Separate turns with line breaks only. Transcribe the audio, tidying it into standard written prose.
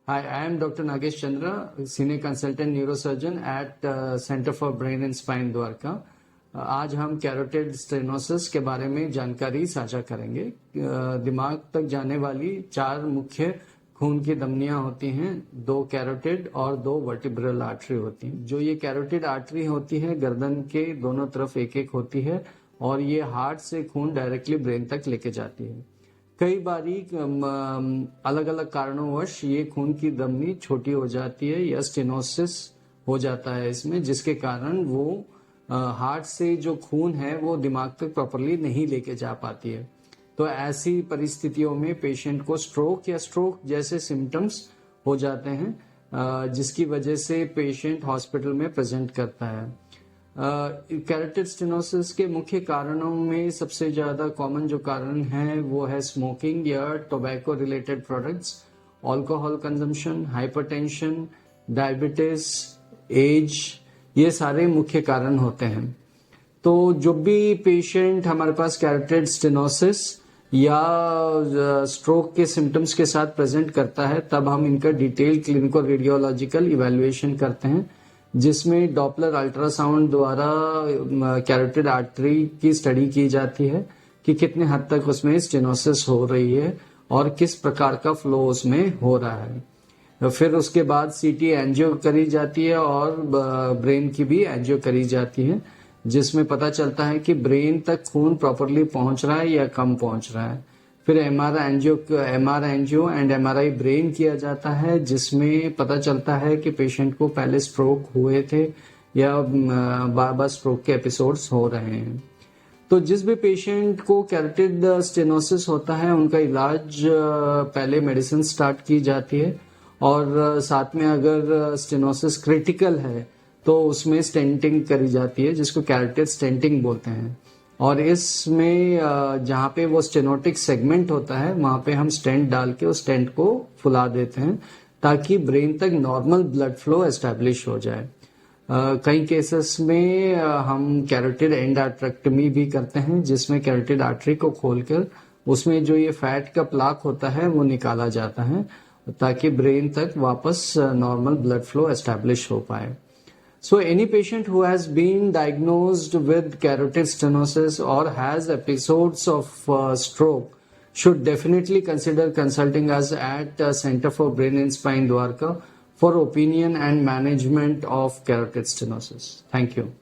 Hi, I am Dr. Nagesh Chandra, Senior Consultant Neurosurgeon at Center for Brain and Spine Dwarka. आज हम carotid stenosis के बारे में जानकारी साझा करेंगे। दिमाग तक जाने वाली 4 मुख्य खून की धमनियां होती हैं, 2 कैरोटिड और 2 वर्टिब्रल आर्टरी होती हैं। जो ये कैरोटिड आर्टरी होती है गर्दन के दोनों तरफ एक एक होती है और ये हार्ट से खून डायरेक्टली ब्रेन तक लेके जाती है। कई बारी अलग अलग कारणोंवश ये खून की धमनी छोटी हो जाती है या स्टेनोसिस हो जाता है इसमें, जिसके कारण वो हार्ट से जो खून है वो दिमाग तक प्रॉपरली नहीं लेके जा पाती है। तो ऐसी परिस्थितियों में पेशेंट को स्ट्रोक या स्ट्रोक जैसे सिम्टम्स हो जाते हैं, जिसकी वजह से पेशेंट हॉस्पिटल में प्रेजेंट करता है। कैरोटिड स्टेनोसिस के मुख्य कारणों में सबसे ज्यादा कॉमन जो कारण है वो है स्मोकिंग या tobacco related products, alcohol consumption, hypertension, diabetes, age, ये सारे मुख्य कारण होते हैं। तो जब भी पेशेंट हमारे पास कैरोटिड स्टेनोसिस या स्ट्रोक के सिम्टम्स के साथ प्रेजेंट करता है, तब हम इनका डिटेल क्लिनिकल रेडियोलॉजिकल इवैल्यूएशन करते हैं, जिसमें डॉपलर अल्ट्रासाउंड द्वारा कैरोटिड आर्टरी की स्टडी की जाती है कि कितने हद तक उसमें स्टेनोसिस हो रही है और किस प्रकार का फ्लो उसमें हो रहा है। फिर उसके बाद सीटी एंजियो करी जाती है और ब्रेन की भी एंजियो करी जाती है, जिसमें पता चलता है कि ब्रेन तक खून प्रॉपरली पहुंच रहा है या कम पहुंच रहा है। फिर MR angio and MRI brain किया जाता है, जिसमें पता चलता है कि पेशेंट को पहले स्ट्रोक हुए थे या बार बार स्ट्रोक के एपिसोड्स हो रहे हैं। तो जिस भी पेशेंट को कैरोटिड स्टेनोसिस होता है उनका इलाज पहले मेडिसिन स्टार्ट की जाती है और साथ में अगर स्टेनोसिस क्रिटिकल है तो उसमें स्टेंटिंग करी जाती है, जिसको कैरोटिड स्टेंटिंग बोलते हैं। और इसमें जहाँ पे वो स्टेनोटिक सेगमेंट होता है वहां पे हम स्टेंट डाल के उस स्टेंट को फुला देते हैं ताकि ब्रेन तक नॉर्मल ब्लड फ्लो एस्टेब्लिश हो जाए। कई केसेस में हम कैरोटिड एंडार्ट्रेक्टमी भी करते हैं, जिसमें कैरोटिड आर्टरी को खोलकर उसमें जो ये फैट का प्लाक होता है वो निकाला जाता है ताकि ब्रेन तक वापस नॉर्मल ब्लड फ्लो एस्टेब्लिश हो पाए। So any patient who has been diagnosed with carotid stenosis or has episodes of stroke should definitely consider consulting us at Center for Brain and Spine Dwarka for opinion and management of carotid stenosis. Thank you.